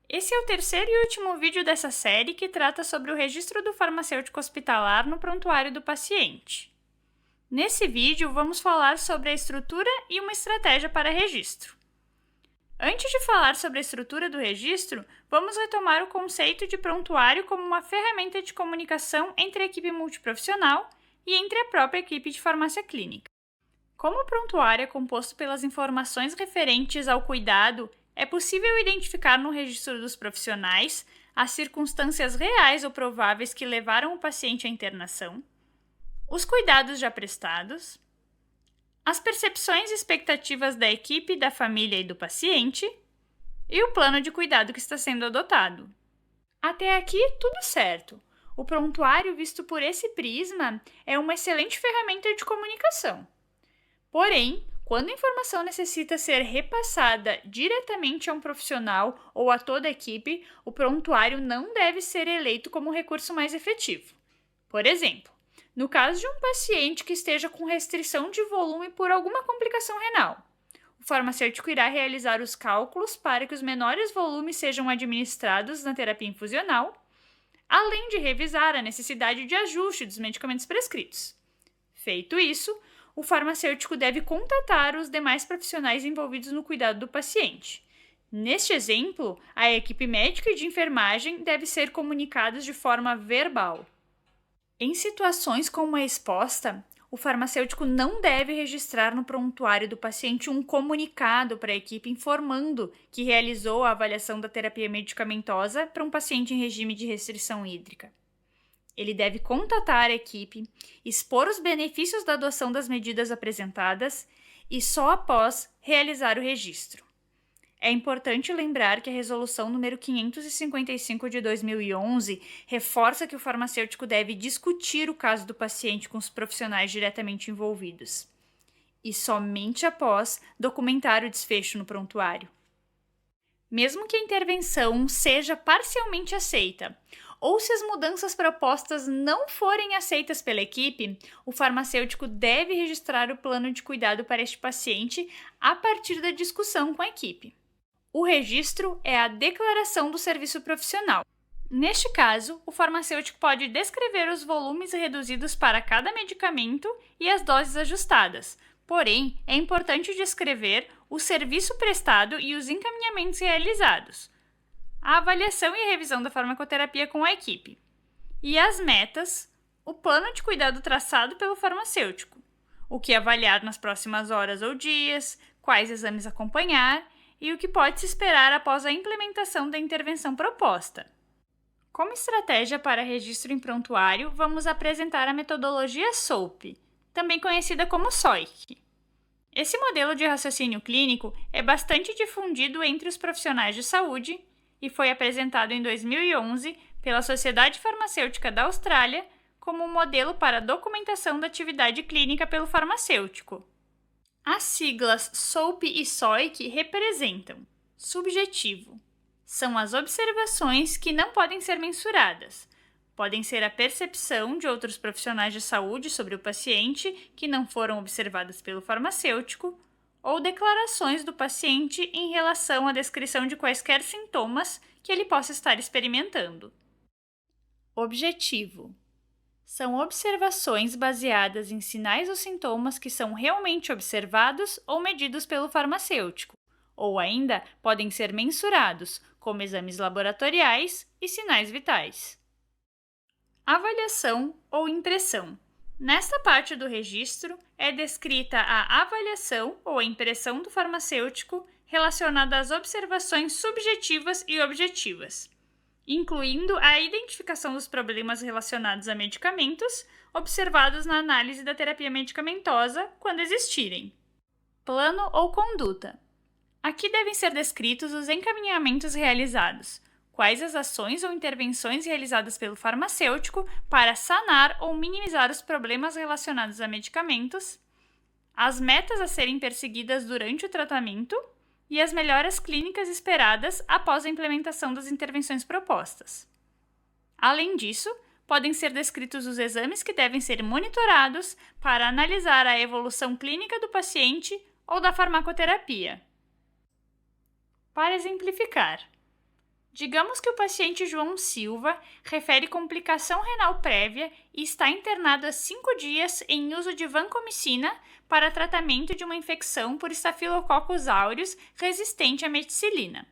Esse é o terceiro e último vídeo dessa série que trata sobre o registro do farmacêutico hospitalar no prontuário do paciente. Nesse vídeo, vamos falar sobre a estrutura e uma estratégia para registro. Antes de falar sobre a estrutura do registro, vamos retomar o conceito de prontuário como uma ferramenta de comunicação entre a equipe multiprofissional e entre a própria equipe de farmácia clínica. Como o prontuário é composto pelas informações referentes ao cuidado, é possível identificar no registro dos profissionais as circunstâncias reais ou prováveis que levaram o paciente à internação, os cuidados já prestados, as percepções e expectativas da equipe, da família e do paciente, e o plano de cuidado que está sendo adotado. Até aqui, tudo certo. O prontuário, visto por esse prisma, é uma excelente ferramenta de comunicação. Porém, quando a informação necessita ser repassada diretamente a um profissional ou a toda a equipe, o prontuário não deve ser eleito como o recurso mais efetivo. Por exemplo, no caso de um paciente que esteja com restrição de volume por alguma complicação renal, o farmacêutico irá realizar os cálculos para que os menores volumes sejam administrados na terapia infusional, além de revisar a necessidade de ajuste dos medicamentos prescritos. Feito isso, o farmacêutico deve contatar os demais profissionais envolvidos no cuidado do paciente. Neste exemplo, a equipe médica e de enfermagem deve ser comunicados de forma verbal. Em situações como a exposta, o farmacêutico não deve registrar no prontuário do paciente um comunicado para a equipe informando que realizou a avaliação da terapia medicamentosa para um paciente em regime de restrição hídrica. Ele deve contatar a equipe, expor os benefícios da adoção das medidas apresentadas e só após realizar o registro. É importante lembrar que a Resolução número 555 de 2011 reforça que o farmacêutico deve discutir o caso do paciente com os profissionais diretamente envolvidos, e somente após documentar o desfecho no prontuário. Mesmo que a intervenção seja parcialmente aceita, ou se as mudanças propostas não forem aceitas pela equipe, o farmacêutico deve registrar o plano de cuidado para este paciente a partir da discussão com a equipe. O registro é a declaração do serviço profissional. Neste caso, o farmacêutico pode descrever os volumes reduzidos para cada medicamento e as doses ajustadas. Porém, é importante descrever o serviço prestado e os encaminhamentos realizados, a avaliação e a revisão da farmacoterapia com a equipe, e as metas, o plano de cuidado traçado pelo farmacêutico, o que avaliar nas próximas horas ou dias, quais exames acompanhar e o que pode se esperar após a implementação da intervenção proposta. Como estratégia para registro em prontuário, vamos apresentar a metodologia SOAP, também conhecida como SOIC. Esse modelo de raciocínio clínico é bastante difundido entre os profissionais de saúde e foi apresentado em 2011 pela Sociedade Farmacêutica da Austrália como um modelo para documentação da atividade clínica pelo farmacêutico. As siglas SOAP e SOIC representam subjetivo. São as observações que não podem ser mensuradas. Podem ser a percepção de outros profissionais de saúde sobre o paciente que não foram observadas pelo farmacêutico, ou declarações do paciente em relação à descrição de quaisquer sintomas que ele possa estar experimentando. Objetivo. São observações baseadas em sinais ou sintomas que são realmente observados ou medidos pelo farmacêutico, ou ainda podem ser mensurados, como exames laboratoriais e sinais vitais. Avaliação ou impressão. Nesta parte do registro, é descrita a avaliação ou a impressão do farmacêutico relacionada às observações subjetivas e objetivas, incluindo a identificação dos problemas relacionados a medicamentos observados na análise da terapia medicamentosa, quando existirem. Plano ou conduta. Aqui devem ser descritos os encaminhamentos realizados, quais as ações ou intervenções realizadas pelo farmacêutico para sanar ou minimizar os problemas relacionados a medicamentos, as metas a serem perseguidas durante o tratamento e as melhoras clínicas esperadas após a implementação das intervenções propostas. Além disso, podem ser descritos os exames que devem ser monitorados para analisar a evolução clínica do paciente ou da farmacoterapia. Para exemplificar, Digamos que o paciente João Silva refere complicação renal prévia e está internado há 5 dias em uso de vancomicina para tratamento de uma infecção por Staphylococcus aureus resistente à meticilina.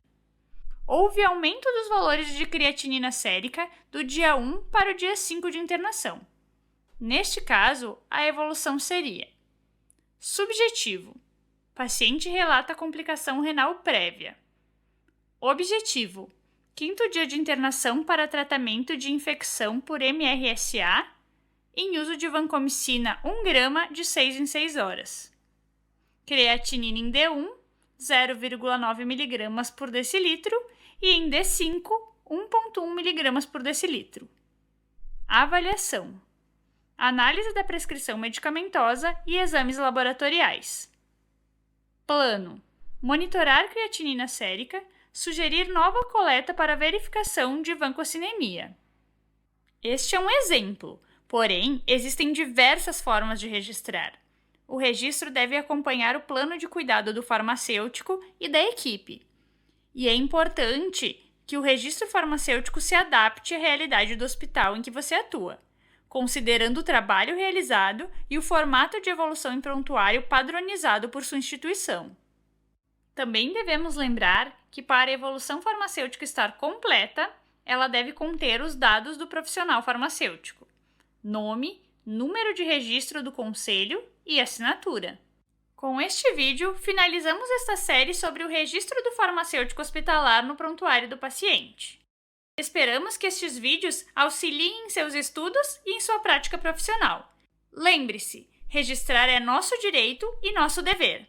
Houve aumento dos valores de creatinina sérica do dia 1 para o dia 5 de internação. Neste caso, a evolução seria: subjetivo, paciente relata complicação renal prévia. Objetivo, 5º dia de internação para tratamento de infecção por MRSA, em uso de vancomicina 1 grama de 6 em 6 horas. Creatinina em D1, 0,9 mg por decilitro e em D5, 1,1 mg por decilitro. Avaliação: análise da prescrição medicamentosa e exames laboratoriais. Plano: monitorar creatinina sérica, sugerir nova coleta para verificação de vancocinemia. Este é um exemplo, porém, existem diversas formas de registrar. O registro deve acompanhar o plano de cuidado do farmacêutico e da equipe. E é importante que o registro farmacêutico se adapte à realidade do hospital em que você atua, considerando o trabalho realizado e o formato de evolução em prontuário padronizado por sua instituição. Também devemos lembrar que, para a evolução farmacêutica estar completa, ela deve conter os dados do profissional farmacêutico: nome, número de registro do conselho e assinatura. Com este vídeo, finalizamos esta série sobre o registro do farmacêutico hospitalar no prontuário do paciente. Esperamos que estes vídeos auxiliem em seus estudos e em sua prática profissional. Lembre-se, registrar é nosso direito e nosso dever.